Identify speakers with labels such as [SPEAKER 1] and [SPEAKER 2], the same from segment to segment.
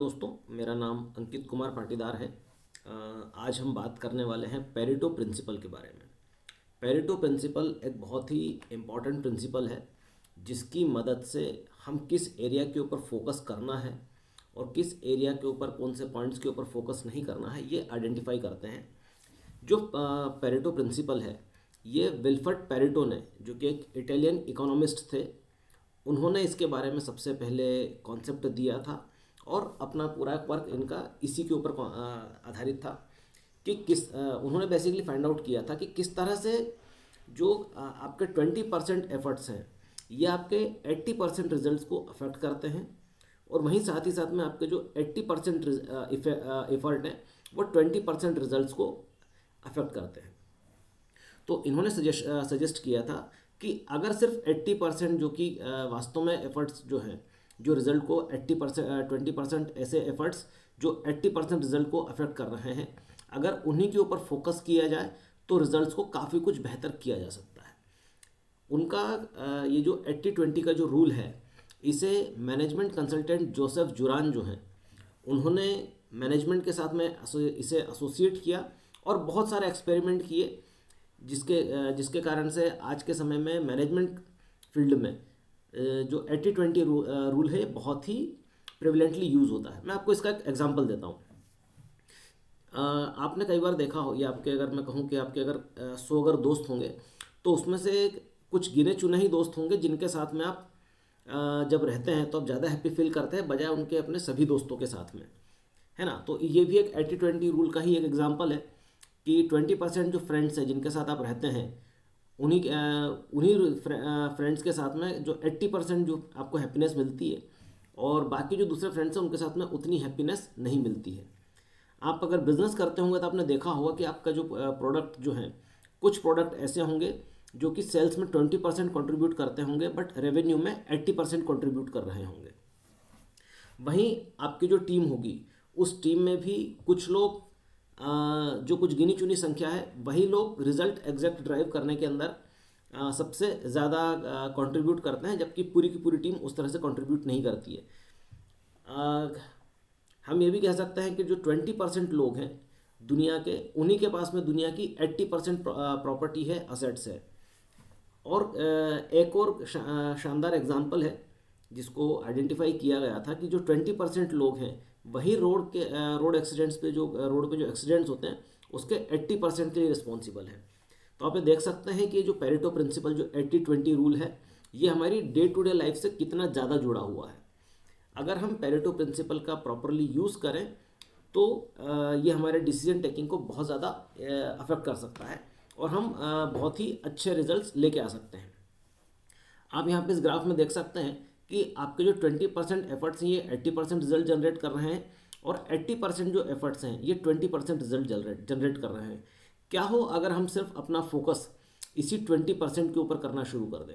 [SPEAKER 1] दोस्तों, मेरा नाम अंकित कुमार पाटीदार है। आज हम बात करने वाले हैं पेरेटो प्रिंसिपल के बारे में। पेरेटो प्रिंसिपल एक बहुत ही इम्पॉर्टेंट प्रिंसिपल है जिसकी मदद से हम किस एरिया के ऊपर फोकस करना है और किस एरिया के ऊपर कौन से पॉइंट्स के ऊपर फोकस नहीं करना है ये आइडेंटिफाई करते हैं। जो पेरेटो प्रिंसिपल है ये विल्फ्रेड पेरेटो ने, जो कि एक इटालियन इकोनॉमिस्ट थे, उन्होंने इसके बारे में सबसे पहले कॉन्सेप्ट दिया था और अपना पूरा वर्क इनका इसी के ऊपर आधारित था कि उन्होंने बेसिकली फाइंड आउट किया था कि किस तरह से जो आपके 20% एफर्ट्स हैं ये आपके 80% रिजल्ट्स को अफेक्ट करते हैं, और वहीं साथ ही साथ में आपके जो 80% एफर्ट हैं वो 20% रिजल्ट्स को अफेक्ट करते हैं। तो इन्होंने सजेस्ट किया था कि अगर सिर्फ 80% जो कि वास्तव में एफर्ट्स जो हैं, जो रिज़ल्ट को 80% 20% ऐसे एफर्ट्स जो 80% रिज़ल्ट को अफेक्ट कर रहे हैं, अगर उन्हीं के ऊपर फोकस किया जाए तो रिज़ल्ट्स को काफ़ी कुछ बेहतर किया जा सकता है। उनका ये जो 80-20 का जो रूल है, इसे मैनेजमेंट कंसल्टेंट जोसेफ जुरान जो हैं, उन्होंने मैनेजमेंट के साथ में इसे एसोसिएट किया और बहुत सारे एक्सपेरिमेंट किए जिसके कारण से आज के समय में मैनेजमेंट फील्ड में जो 80-20 रूल है बहुत ही प्रिवलेंटली यूज़ होता है। मैं आपको इसका एक एग्जांपल देता हूँ। आपने कई बार देखा हो, या आपके अगर मैं कहूँ कि आपके अगर 100 अगर दोस्त होंगे तो उसमें से कुछ गिने चुने ही दोस्त होंगे जिनके साथ में आप जब रहते हैं तो आप ज़्यादा हैप्पी फील करते हैं बजाय उनके अपने सभी दोस्तों के साथ में, है ना। तो ये भी एक 80-20 रूल का ही एक एग्जाम्पल है कि 20% जो फ्रेंड्स हैं जिनके साथ आप रहते हैं उन्हीं फ्रेंड्स के साथ में जो 80% जो आपको हैप्पीनेस मिलती है, और बाकी जो दूसरे फ्रेंड्स हैं उनके साथ में उतनी हैप्पीनेस नहीं मिलती है। आप अगर बिजनेस करते होंगे तो आपने देखा होगा कि आपका जो प्रोडक्ट जो है, कुछ प्रोडक्ट ऐसे होंगे जो कि सेल्स में 20% कॉन्ट्रीब्यूट करते होंगे बट रेवेन्यू में 80% कॉन्ट्रीब्यूट कर रहे होंगे। वहीं आपकी जो टीम होगी उस टीम में भी कुछ लोग जो कुछ गिनी चुनी संख्या है वही लोग रिजल्ट एग्जैक्ट ड्राइव करने के अंदर सबसे ज़्यादा कंट्रीब्यूट करते हैं, जबकि पूरी की पूरी टीम उस तरह से कंट्रीब्यूट नहीं करती है। हम ये भी कह सकते हैं कि जो 20% लोग हैं दुनिया के, उन्हीं के पास में दुनिया की 80% प्रॉपर्टी है, असेट्स है। और एक और शानदार एग्जाम्पल है जिसको आइडेंटिफाई किया गया था कि जो 20% लोग हैं वही रोड एक्सीडेंट्स पे जो रोड पे जो एक्सीडेंट्स होते हैं उसके 80% के लिए रिस्पॉन्सिबल है। तो आप ये देख सकते हैं कि जो पेरेटो प्रिंसिपल जो 80-20 रूल है ये हमारी डे टू डे लाइफ से कितना ज़्यादा जुड़ा हुआ है। अगर हम पेरेटो प्रिंसिपल का प्रॉपरली यूज़ करें तो ये हमारे डिसीजन टेकिंग को बहुत ज़्यादा अफेक्ट कर सकता है और हम बहुत ही अच्छे रिजल्ट्स लेके आ सकते हैं। आप यहाँ पे इस ग्राफ में देख सकते हैं कि आपके जो 20% एफर्ट्स हैं ये 80% रिजल्ट जनरेट कर रहे हैं, और 80% जो एफर्ट्स हैं ये 20% रिजल्ट जनरेट कर रहे हैं। क्या हो अगर हम सिर्फ अपना फोकस इसी 20% के ऊपर करना शुरू कर दें।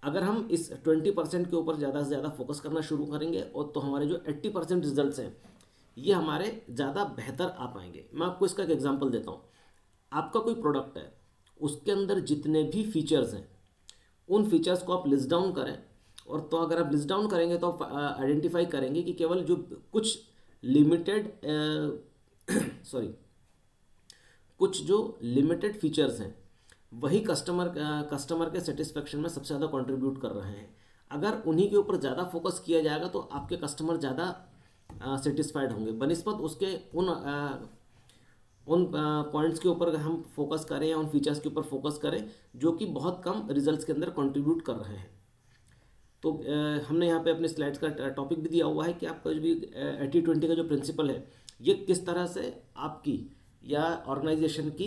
[SPEAKER 1] अगर हम इस 20% के ऊपर ज़्यादा से ज़्यादा फोकस करना शुरू करेंगे और तो हमारे जो 80% रिजल्ट्स हैं ये हमारे ज़्यादा बेहतर आ पाएंगे। मैं आपको इसका एक एग्जांपल देता हूँ। आपका कोई प्रोडक्ट है, उसके अंदर जितने भी फीचर्स हैं उन फीचर्स को आप लिस्ट डाउन करें, और तो अगर आप लिस्ट डाउन करेंगे तो आप आइडेंटिफाई करेंगे कि केवल जो कुछ लिमिटेड कुछ जो लिमिटेड फीचर्स हैं वही कस्टमर के सेटिस्फेक्शन में सबसे ज़्यादा कंट्रीब्यूट कर रहे हैं। अगर उन्हीं के ऊपर ज़्यादा फोकस किया जाएगा तो आपके कस्टमर ज़्यादा सेटिस्फाइड होंगे बनिस्बत उसके उन पॉइंट्स के ऊपर हम फोकस करें या उन फीचर्स के ऊपर फोकस करें जो कि बहुत कम रिजल्ट्स के अंदर कंट्रीब्यूट कर रहे हैं। तो हमने यहाँ पे अपने स्लाइड्स का टॉपिक भी दिया हुआ है कि आपका जो भी 80-20 का जो प्रिंसिपल है ये किस तरह से आपकी या ऑर्गेनाइजेशन की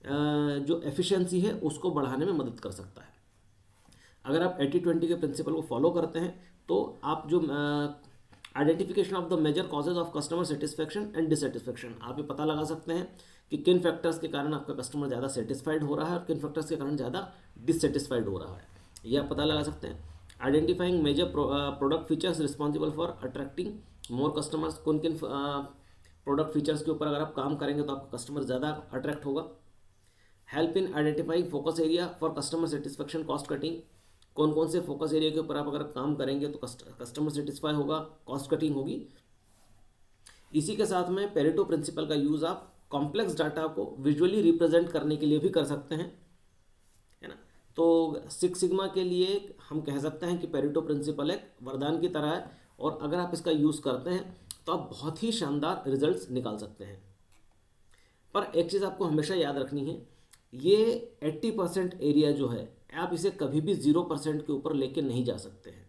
[SPEAKER 1] जो एफिशिएंसी है उसको बढ़ाने में मदद कर सकता है। अगर आप 80-20 के प्रिंसिपल को फॉलो करते हैं तो आप जो identification of the major causes of customer satisfaction and dissatisfaction, आप ये पता लगा सकते हैं कि किन फैक्टर्स के कारण आपका कस्टमर ज़्यादा सेटिस्फाइड हो रहा है और किन फैक्टर्स के कारण ज़्यादा डिससेटिस्फाइड हो रहा है, ये आप पता लगा सकते हैं। Identifying major product features responsible for attracting more customers, कौन किन प्रोडक्ट फीचर्स के ऊपर अगर आप काम करेंगे तो आपका कस्टमर ज़्यादा अट्रैक्ट होगा। Help in identifying focus area for customer satisfaction cost cutting, कौन कौन से फोकस एरिया के ऊपर आप अगर काम करेंगे तो कस्टमर सेटिस्फाई होगा, कॉस्ट कटिंग होगी। इसी के साथ में पेरेटो प्रिंसिपल का यूज़ आप कॉम्प्लेक्स डाटा को विजुअली रिप्रेजेंट करने के लिए भी कर सकते हैं, है ना। तो सिक्स सिग्मा के लिए हम कह सकते हैं कि पेरेटो प्रिंसिपल एक वरदान की तरह है, और अगर आप इसका यूज़ करते हैं तो आप बहुत ही शानदार रिजल्ट्स निकाल सकते हैं। पर एक चीज़ आपको हमेशा याद रखनी है, ये 80% एरिया जो है आप इसे कभी भी 0% के ऊपर लेके नहीं जा सकते हैं।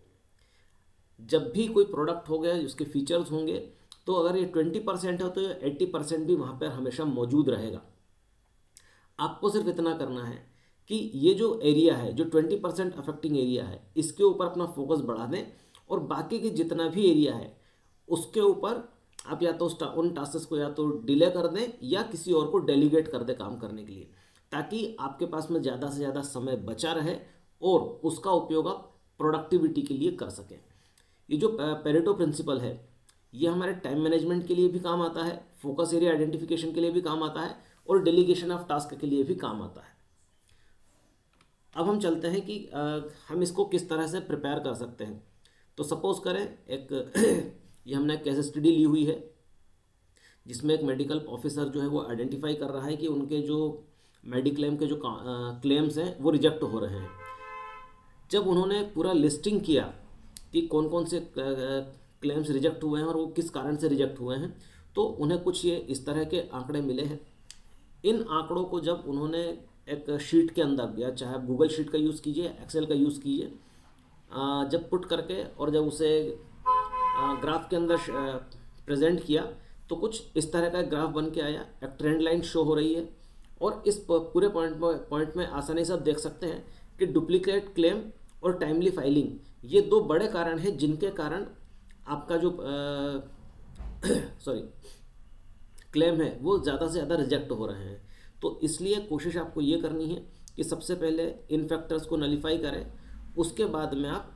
[SPEAKER 1] जब भी कोई प्रोडक्ट हो गया उसके फीचर्स होंगे, तो अगर ये 20% है तो ये 80% भी वहाँ पर हमेशा मौजूद रहेगा। आपको सिर्फ इतना करना है कि ये जो एरिया है, जो 20% अफेक्टिंग एरिया है, इसके ऊपर अपना फोकस बढ़ा दें, और बाकी की जितना भी एरिया है उसके ऊपर आप या तो उन टास्क को या तो डिले कर दें या किसी और को डेलीगेट कर दें काम करने के लिए, ताकि आपके पास में ज़्यादा से ज़्यादा समय बचा रहे और उसका उपयोग आप प्रोडक्टिविटी के लिए कर सकें। ये जो पेरेटो प्रिंसिपल है ये हमारे टाइम मैनेजमेंट के लिए भी काम आता है, फोकस एरिया आइडेंटिफिकेशन के लिए भी काम आता है, और डेलीगेशन ऑफ टास्क के लिए भी काम आता है। अब हम चलते हैं कि हम इसको किस तरह से प्रिपेयर कर सकते हैं। तो सपोज करें एक ये हमने एक केस स्टडी ली हुई है जिसमें एक मेडिकल ऑफिसर जो है वो आइडेंटिफाई कर रहा है कि उनके जो मेडिक्लेम के जो क्लेम्स हैं वो रिजेक्ट हो रहे हैं। जब उन्होंने पूरा लिस्टिंग किया कि कौन कौन से क्लेम्स रिजेक्ट हुए हैं और वो किस कारण से रिजेक्ट हुए हैं, तो उन्हें कुछ ये इस तरह के आंकड़े मिले हैं। इन आंकड़ों को जब उन्होंने एक शीट के अंदर, या चाहे आप गूगल शीट का यूज़ कीजिए, एक्सेल का यूज़ कीजिए, जब पुट करके और जब उसे ग्राफ के अंदर प्रेजेंट किया, तो कुछ इस तरह का ग्राफ बन के आया। एक ट्रेंड लाइन शो हो रही है, और इस पूरे पॉइंट में आसानी से आप देख सकते हैं कि डुप्लीकेट क्लेम और टाइमली फाइलिंग ये दो बड़े कारण हैं जिनके कारण आपका जो क्लेम है वो ज़्यादा से ज़्यादा रिजेक्ट हो रहे हैं। तो इसलिए कोशिश आपको ये करनी है कि सबसे पहले इन फैक्टर्स को नलीफाई करें, उसके बाद में आप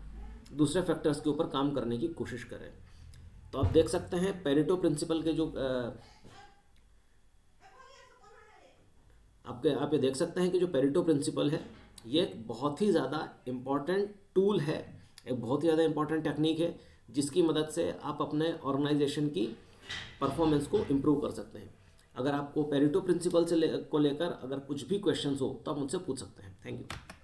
[SPEAKER 1] दूसरे फैक्टर्स के ऊपर काम करने की कोशिश करें। तो आप देख सकते हैं पेरेटो प्रिंसिपल के जो आप ये देख सकते हैं कि जो पेरेटो प्रिंसिपल है ये एक बहुत ही ज़्यादा इम्पॉर्टेंट टूल है, एक बहुत ही ज़्यादा इम्पॉर्टेंट टेक्निक है जिसकी मदद से आप अपने ऑर्गेनाइजेशन की परफॉर्मेंस को इम्प्रूव कर सकते हैं। अगर आपको पेरेटो प्रिंसिपल को लेकर अगर कुछ भी क्वेश्चंस हो तो आप मुझसे पूछ सकते हैं। Thank you.